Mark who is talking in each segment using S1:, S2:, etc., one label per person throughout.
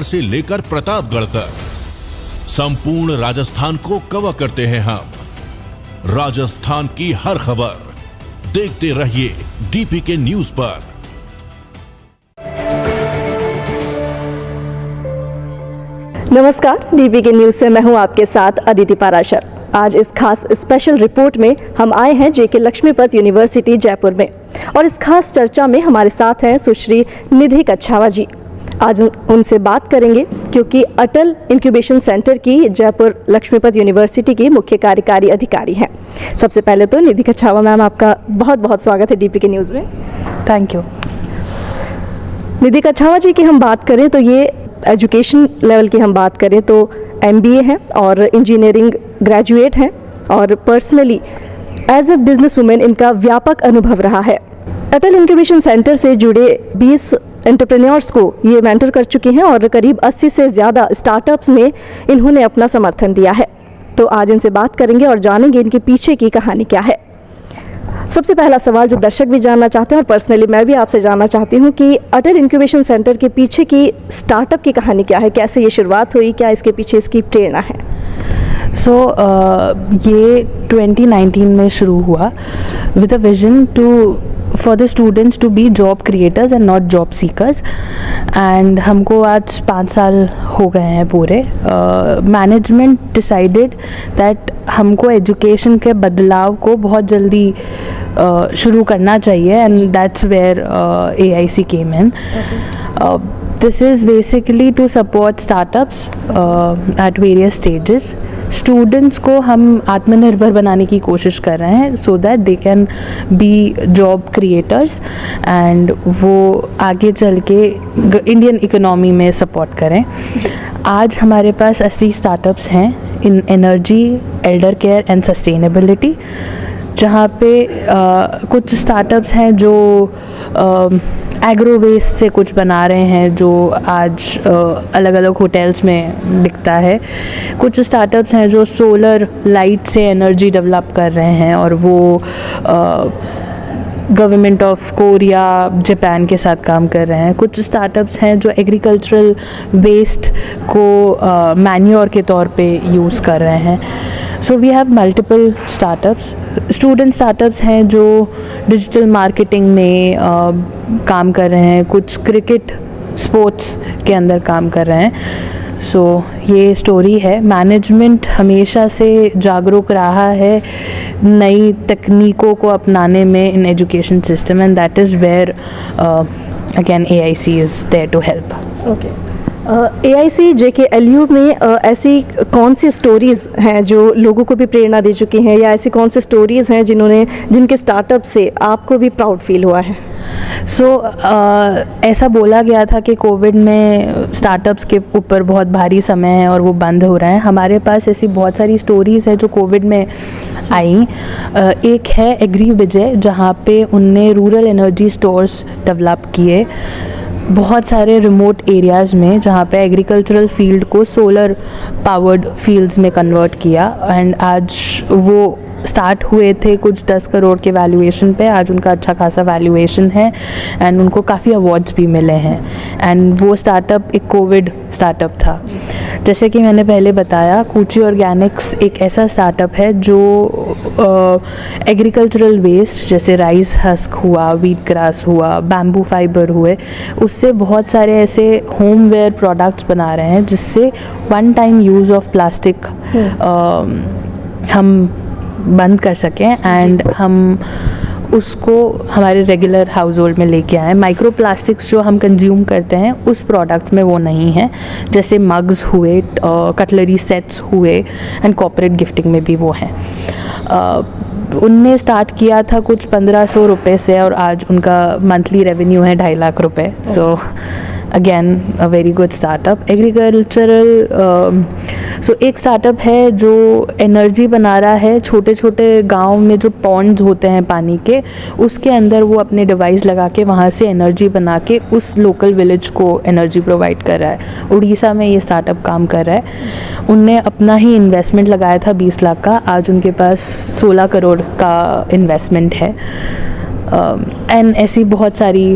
S1: से लेकर प्रतापगढ़ तक संपूर्ण राजस्थान को कवर करते हैं हम। राजस्थान की हर खबर देखते रहिए डीपीके न्यूज पर।
S2: नमस्कार, डीपीके न्यूज से मैं हूं आपके साथ अदिति पाराशर। आज इस खास स्पेशल रिपोर्ट में हम आए हैं जेके लक्ष्मीपत यूनिवर्सिटी जयपुर में, और इस खास चर्चा में हमारे साथ हैं सुश्री निधि कच्छावा जी। आज उनसे बात करेंगे क्योंकि अटल इंक्यूबेशन सेंटर की जयपुर लक्ष्मीपत यूनिवर्सिटी की मुख्य कार्यकारी अधिकारी हैं। सबसे पहले तो निधि कच्छावा मैम, आपका बहुत बहुत स्वागत है डीपीके न्यूज़ में।
S3: Thank you.
S2: निधि कच्छावा जी की हम बात करें तो ये एजुकेशन लेवल की हम बात करें तो MBA हैं और इंजीनियरिंग ग्रेजुएट हैं, और personally as a business woman इनका व्यापक अनुभव रहा है। अटल इंक्यूबेशन सेंटर से जुड़े 20 एंटरप्रेन्योर्स को ये मेंटर कर चुके हैं और करीब 80 से ज़्यादा स्टार्टअप्स में इन्होंने अपना समर्थन दिया है। तो आज इनसे बात करेंगे और जानेंगे इनके पीछे की कहानी क्या है। सबसे पहला सवाल जो दर्शक भी जानना चाहते हैं और पर्सनली मैं भी आपसे जानना चाहती हूँ कि अटल इंक्यूबेशन सेंटर के पीछे की स्टार्टअप की कहानी क्या है, कैसे ये शुरुआत हुई, क्या इसके पीछे इसकी प्रेरणा है?
S3: ये 2019 में शुरू हुआ with a vision for the students to be job creators and not job seekers. And हमको आज 5 साल हो गए हैं पूरे। मैनेजमेंट डिसाइडेड दैट हमको एजुकेशन के बदलाव को बहुत जल्दी शुरू करना चाहिए, and that's where AIC came in. This is basically to support startups at various stages. Students को हम आत्मनिर्भर बनाने की कोशिश कर रहे हैं so that they can be job creators and वो आगे चल के इंडियन इकोनॉमी में सपोर्ट करें। आज हमारे पास 80 स्टार्टअप्स हैं इन energy, Elder care and sustainability, जहाँ पे कुछ स्टार्टअप्स हैं जो एग्रो वेस्ट से कुछ बना रहे हैं जो आज अलग अलग होटल्स में बिकता है। कुछ स्टार्टअप्स हैं जो सोलर लाइट से एनर्जी डेवलप कर रहे हैं और वो गवर्नमेंट ऑफ कोरिया, जापान के साथ काम कर रहे हैं। कुछ स्टार्टअप्स हैं जो एग्रीकल्चरल वेस्ट को मैन्योर के तौर पे यूज़ कर रहे हैं। So we have multiple startups. Student startups हैं जो डिजिटल मार्केटिंग में काम कर रहे हैं, कुछ क्रिकेट स्पोर्ट्स के अंदर काम कर रहे हैं। ये स्टोरी है। मैनेजमेंट हमेशा से जागरूक रहा है नई तकनीकों को अपनाने में इन education system, and that is where again AIC is there to help.
S2: Okay, AIC JKLU में ऐसी कौन सी स्टोरीज़ हैं जो लोगों को भी प्रेरणा दे चुकी हैं, या ऐसी कौन सी स्टोरीज़ हैं जिनके स्टार्टअप से आपको भी प्राउड फील हुआ है?
S3: ऐसा बोला गया था कि कोविड में स्टार्टअप्स के ऊपर बहुत भारी समय है और वो बंद हो रहे हैं। हमारे पास ऐसी बहुत सारी स्टोरीज़ है जो कोविड में आई। एक है एग्री विजय, जहाँ पे उनने रूरल एनर्जी स्टोर्स डेवलप किए बहुत सारे रिमोट एरियाज़ में, जहाँ पे एग्रीकल्चरल फील्ड को सोलर पावर्ड फील्ड्स में कन्वर्ट किया। एंड आज वो स्टार्ट हुए थे कुछ 10 करोड़ के वैल्यूएशन पे, आज उनका अच्छा खासा वैल्यूएशन है एंड उनको काफ़ी अवार्ड्स भी मिले हैं। एंड वो स्टार्टअप एक कोविड स्टार्टअप था। जैसे कि मैंने पहले बताया, कूची ऑर्गेनिक्स एक ऐसा स्टार्टअप है जो एग्रीकल्चरल वेस्ट जैसे राइस हस्क हुआ, वीट ग्रास हुआ, बैम्बू फाइबर हुए, उससे बहुत सारे ऐसे होमवेयर प्रोडक्ट्स बना रहे हैं जिससे one time use of plastic हम बंद कर सकें एंड हम उसको हमारे रेगुलर हाउस होल्ड में लेके आएँ। माइक्रो प्लास्टिक्स जो हम कंज्यूम करते हैं उस प्रोडक्ट्स में वो नहीं है, जैसे मग्स हुए, कटलरी सेट्स हुए, एंड कॉर्पोरेट गिफ्टिंग में भी वो हैं। उनने स्टार्ट किया था कुछ 1500 रुपये से और आज उनका मंथली रेवेन्यू है 2.5 लाख रुपये। So again a very good startup. Agricultural एक स्टार्टअप है जो एनर्जी बना रहा है। छोटे छोटे गांव में जो पॉन्ड्स होते हैं पानी के, उसके अंदर वो अपने डिवाइस लगा के वहाँ से एनर्जी बना के उस लोकल विलेज को एनर्जी प्रोवाइड कर रहा है। उड़ीसा में ये स्टार्टअप काम कर रहा है। उनने अपना ही इन्वेस्टमेंट लगाया था 20 लाख का, आज उनके पास 16 करोड़ का इन्वेस्टमेंट है। एंड ऐसी बहुत सारी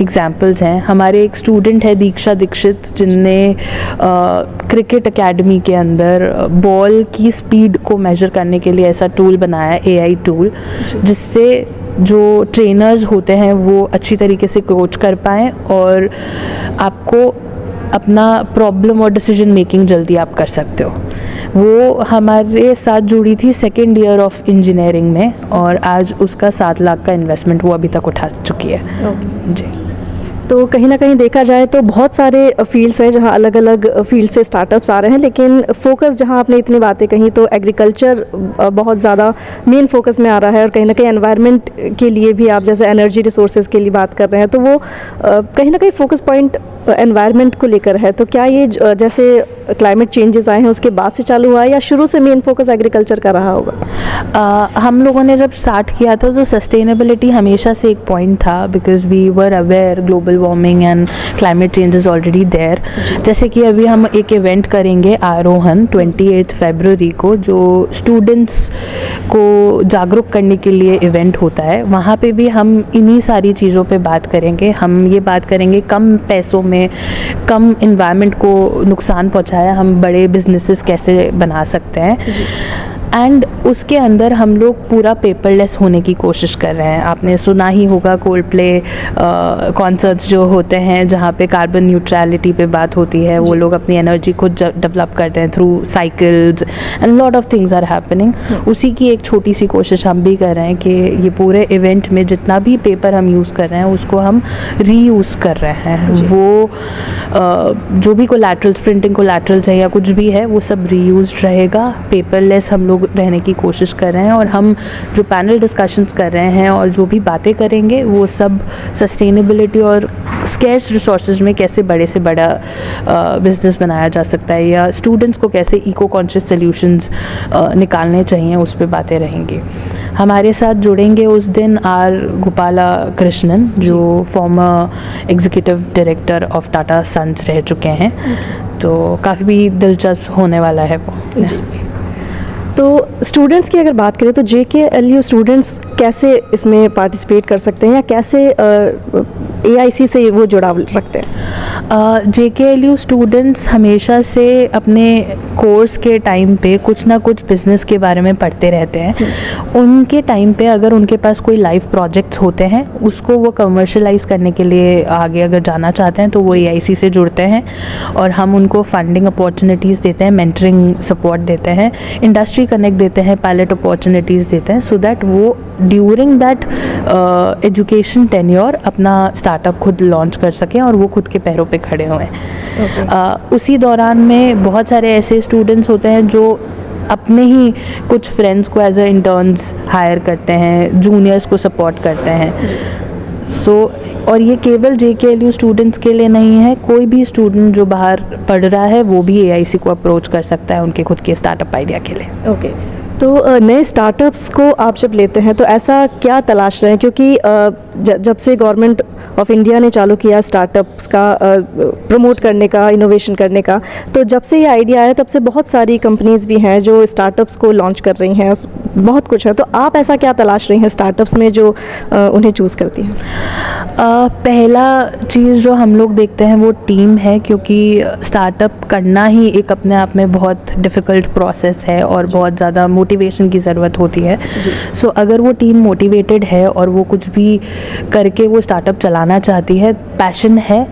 S3: एग्जांपल्स हैं। हमारे एक स्टूडेंट है दीक्षा दीक्षित, जिनने क्रिकेट एकेडमी के अंदर बॉल की स्पीड को मेजर करने के लिए ऐसा टूल बनाया, AI टूल, जिससे जो ट्रेनर्स होते हैं वो अच्छी तरीके से कोच कर पाएँ और आपको अपना प्रॉब्लम और डिसीजन मेकिंग जल्दी आप कर सकते हो। वो हमारे साथ जुड़ी थी सेकेंड ईयर ऑफ इंजीनियरिंग में और आज उसका 7 लाख का इन्वेस्टमेंट वो अभी तक उठा चुकी है। जी।
S2: तो कहीं ना कहीं देखा जाए तो बहुत सारे फील्ड्स हैं जहाँ अलग अलग फील्ड से स्टार्टअप्स आ रहे हैं, लेकिन फोकस जहाँ आपने इतनी बातें कही तो एग्रीकल्चर बहुत ज़्यादा मेन फोकस में आ रहा है और कहीं ना कहीं एनवायरनमेंट के लिए भी आप जैसे एनर्जी रिसोर्सेज के लिए बात कर रहे हैं तो वो कहीं ना कहीं फोकस पॉइंट एनवायरनमेंट को लेकर है। तो क्या ये जैसे क्लाइमेट चेंजेस आए हैं उसके बाद से चालू हुआ है या शुरू से मेन फोकस एग्रीकल्चर का रहा होगा?
S3: हम लोगों ने जब स्टार्ट किया था तो सस्टेनेबिलिटी हमेशा से एक पॉइंट था, because we were aware global warming and climate change is already there. जैसे कि अभी हम एक इवेंट करेंगे आरोहन 28 फरवरी को, जो स्टूडेंट्स को जागरूक करने के लिए इवेंट होता है। वहाँ पे भी हम इन्हीं सारी चीज़ों पे बात करेंगे। हम ये बात करेंगे कम पैसों में कम इन्वायरमेंट को नुकसान पहुँचाया हम बड़े बिजनेसेस कैसे बना सकते हैं। एंड उसके अंदर हम लोग पूरा पेपरलेस होने की कोशिश कर रहे हैं। आपने सुना ही होगा कोल्ड प्ले कॉन्सर्ट्स जो होते हैं जहाँ पे कार्बन न्यूट्रलिटी पे बात होती है, वो लोग अपनी एनर्जी खुद डेवलप करते हैं through cycles and lot of things are happening. उसी की एक छोटी सी कोशिश हम भी कर रहे हैं कि ये पूरे इवेंट में जितना भी पेपर हम यूज़ कर रहे हैं उसको हम रीयूज़ कर रहे हैं। वो जो भी कोलैटरल्स, प्रिंटिंग कोलैटरल्स है या कुछ भी है, वो सब रीयूज्ड रहेगा। पेपरलेस हम लोग रहने की कोशिश कर रहे हैं और हम जो पैनल डिस्कशंस कर रहे हैं और जो भी बातें करेंगे वो सब सस्टेनेबिलिटी और स्कैर्स रिसोर्सेज में कैसे बड़े से बड़ा बिजनेस बनाया जा सकता है या स्टूडेंट्स को कैसे इको कॉन्शियस सॉल्यूशंस निकालने चाहिए, उस पर बातें रहेंगी। हमारे साथ जुड़ेंगे उस दिन आर गोपाला कृष्णन, जो former executive director of Tata Sons रह चुके हैं। तो काफ़ी दिलचस्प होने वाला है वो।
S2: जी। तो स्टूडेंट्स की अगर बात करें तो JKLU स्टूडेंट्स कैसे इसमें पार्टिसिपेट कर सकते हैं या कैसे AIC से वो जुड़ाव रखते हैं?
S3: JKLU स्टूडेंट्स हमेशा से अपने कोर्स के टाइम पे कुछ ना कुछ बिज़नेस के बारे में पढ़ते रहते हैं। उनके टाइम पे अगर उनके पास कोई लाइव प्रोजेक्ट्स होते हैं उसको वो कमर्शलाइज़ करने के लिए आगे अगर जाना चाहते हैं तो वो AIC से जुड़ते हैं और हम उनको फंडिंग अपॉर्चुनिटीज़ देते हैं, मेंटरिंग सपोर्ट देते हैं, इंडस्ट्री कनेक्ट देते हैं, पायलट अपॉर्चुनिटीज़ देते हैं, सो दैट वो ड्यूरिंग दैट एजुकेशन टेन्योर अपना स्टार्टअप खुद लॉन्च कर सकें और वो खुद के पैरों पे खड़े हुए हैं। उसी दौरान में बहुत सारे ऐसे स्टूडेंट्स होते हैं जो अपने ही कुछ फ्रेंड्स को एज ए इंटर्न्स हायर करते हैं, जूनियर्स को सपोर्ट करते हैं। और ये केवल JKLU स्टूडेंट्स के लिए नहीं है, कोई भी स्टूडेंट जो बाहर पढ़ रहा है वो भी AIC को अप्रोच कर सकता है उनके खुद के स्टार्टअप आइडिया के लिए।
S2: ओके। तो नए स्टार्टअप्स को आप जब लेते हैं तो ऐसा क्या तलाश रहे हैं, क्योंकि जब से गवर्नमेंट ऑफ इंडिया ने चालू किया स्टार्टअप्स का प्रमोट करने का, इनोवेशन करने का, तो जब से ये आइडिया आया तब से बहुत सारी कंपनीज़ भी हैं जो स्टार्टअप्स को लॉन्च कर रही हैं, बहुत कुछ है। तो आप ऐसा क्या तलाश रही हैं स्टार्टअप्स में जो उन्हें चूज़ करती हैं?
S3: पहला चीज़ जो हम लोग देखते हैं वो टीम है, क्योंकि स्टार्टअप करना ही एक अपने आप में बहुत डिफ़िकल्ट प्रोसेस है और बहुत ज़्यादा मोटिवेशन की ज़रूरत होती है। सो अगर वो टीम मोटिवेटेड है और वो कुछ भी करके वो स्टार्टअप चलाना चाहती है, पैशन है,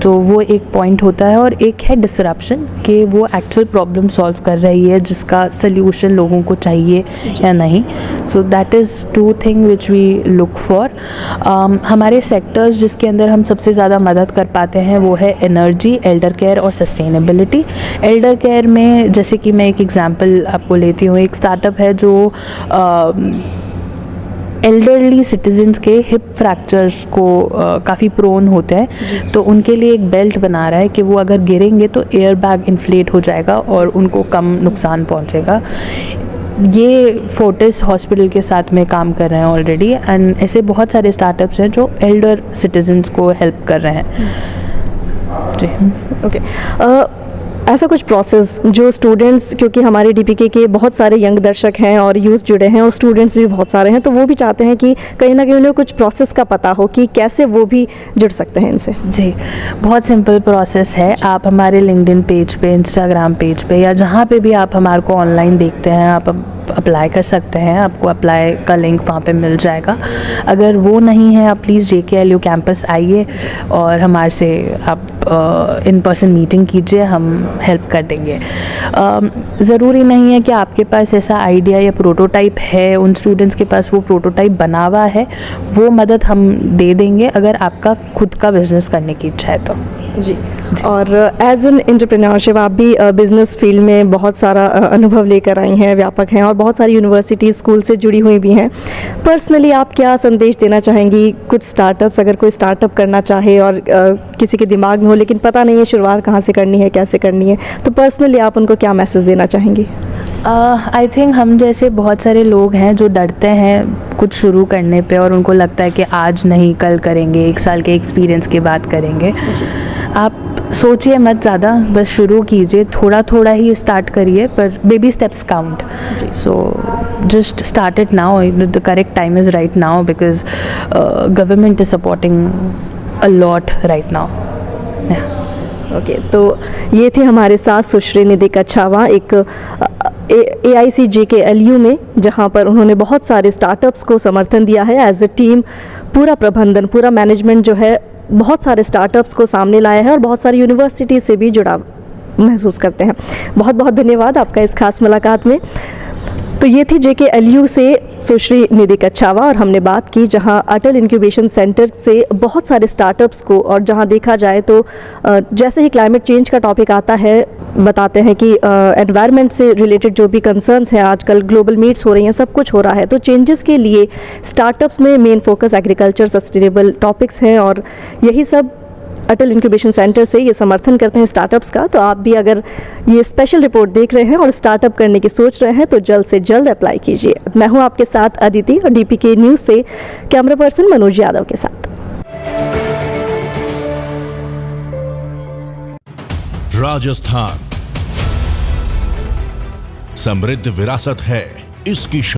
S3: तो वो एक पॉइंट होता है। और एक है डिसरप्शन, कि वो एक्चुअल प्रॉब्लम सॉल्व कर रही है जिसका सल्यूशन लोगों को चाहिए या नहीं। So that is two thing which we look for. हमारे सेक्टर्स जिसके अंदर हम सबसे ज़्यादा मदद कर पाते हैं वो है एनर्जी, एल्डर केयर और सस्टेनेबिलिटी। एल्डर केयर में जैसे कि मैं एक एग्जांपल आपको लेती हूँ, एक स्टार्टअप है जो एल्डरली सिटीजन्स के हिप फ्रैक्चर्स को काफ़ी प्रोन होते हैं, तो उनके लिए एक बेल्ट बना रहा है कि वो अगर गिरेंगे तो एयर बैग इन्फ्लेट हो जाएगा और उनको कम नुकसान पहुंचेगा। ये फोर्टिस हॉस्पिटल के साथ में काम कर रहे हैं ऑलरेडी, एंड ऐसे बहुत सारे स्टार्टअप्स हैं जो एल्डर सिटीजन्स को हेल्प कर रहे हैं। जी।
S2: ओके। ऐसा कुछ प्रोसेस जो स्टूडेंट्स, क्योंकि हमारे डीपीके के बहुत सारे यंग दर्शक हैं और यूथ जुड़े हैं और स्टूडेंट्स भी बहुत सारे हैं, तो वो भी चाहते हैं कि कहीं ना कहीं उन्हें कुछ प्रोसेस का पता हो कि कैसे वो भी जुड़ सकते हैं इनसे।
S3: जी, बहुत सिंपल प्रोसेस है। आप हमारे लिंक्डइन पेज पे, इंस्टाग्राम पेज पे या जहाँ पे भी आप हमारे को ऑनलाइन देखते हैं, आप अप्लाई कर सकते हैं। आपको अप्लाई का लिंक वहाँ पे मिल जाएगा। अगर वो नहीं है, आप प्लीज़ JKLU कैंपस आइए और हमारे से आप इन पर्सन मीटिंग कीजिए, हम हेल्प कर देंगे। ज़रूरी नहीं है कि आपके पास ऐसा आइडिया या प्रोटोटाइप है, उन स्टूडेंट्स के पास वो प्रोटोटाइप बना हुआ है, वो मदद हम दे देंगे अगर आपका खुद का बिज़नेस करने की इच्छा है तो।
S2: जी। और एज एन एंटरप्रेन्योरशिप आप भी बिज़नेस फील्ड में बहुत सारा अनुभव लेकर आई हैं, व्यापक हैं और बहुत सारी यूनिवर्सिटी स्कूल से जुड़ी हुई भी हैं। पर्सनली आप क्या संदेश देना चाहेंगी कुछ स्टार्टअप्स, अगर कोई स्टार्टअप करना चाहे और किसी के दिमाग में हो लेकिन पता नहीं है शुरुआत कहाँ से करनी है, कैसे करनी है, तो पर्सनली आप उनको क्या मैसेज देना चाहेंगी?
S3: आई थिंक हम जैसे बहुत सारे लोग हैं जो डरते हैं कुछ शुरू करने पे और उनको लगता है कि आज नहीं कल करेंगे, 1 साल के एक्सपीरियंस के बाद करेंगे। आप सोचिए मत ज़्यादा, बस शुरू कीजिए, थोड़ा थोड़ा ही स्टार्ट करिए, पर baby steps count. So just start it now, the correct time is right now because government is supporting a lot right now.
S2: Okay, तो ये थे हमारे साथ सुश्री निधि कच्छावा, एक AIC JKLU में, जहाँ पर उन्होंने बहुत सारे स्टार्टअप्स को समर्थन दिया है एज ए टीम। पूरा प्रबंधन, पूरा मैनेजमेंट जो है बहुत सारे स्टार्टअप्स को सामने लाया है और बहुत सारी यूनिवर्सिटी से भी जुड़ाव महसूस करते हैं। बहुत बहुत धन्यवाद आपका इस खास मुलाकात में। तो ये थी JKLU से सुश्री निधि कच्छावा और हमने बात की जहां अटल इंक्यूबेशन सेंटर से बहुत सारे स्टार्टअप्स को, और जहां देखा जाए तो जैसे ही क्लाइमेट चेंज का टॉपिक आता है, बताते हैं कि एनवायरनमेंट से रिलेटेड जो भी कंसर्न्स हैं, आजकल ग्लोबल मीट्स हो रही हैं, सब कुछ हो रहा है, तो चेंजेस के लिए स्टार्टअप्स में main focus agriculture, sustainable topics हैं और यही सब अटल इंक्यूबेशन सेंटर से ये समर्थन करते हैं स्टार्टअप्स का। तो आप भी अगर ये स्पेशल रिपोर्ट देख रहे हैं और स्टार्टअप करने की सोच रहे हैं तो जल्द से जल्द अप्लाई कीजिए। मैं हूं आपके साथ अदिति और DPK न्यूज़ से कैमरा पर्सन मनोज यादव के साथ।
S1: राजस्थान समृद्ध विरासत है, इसकी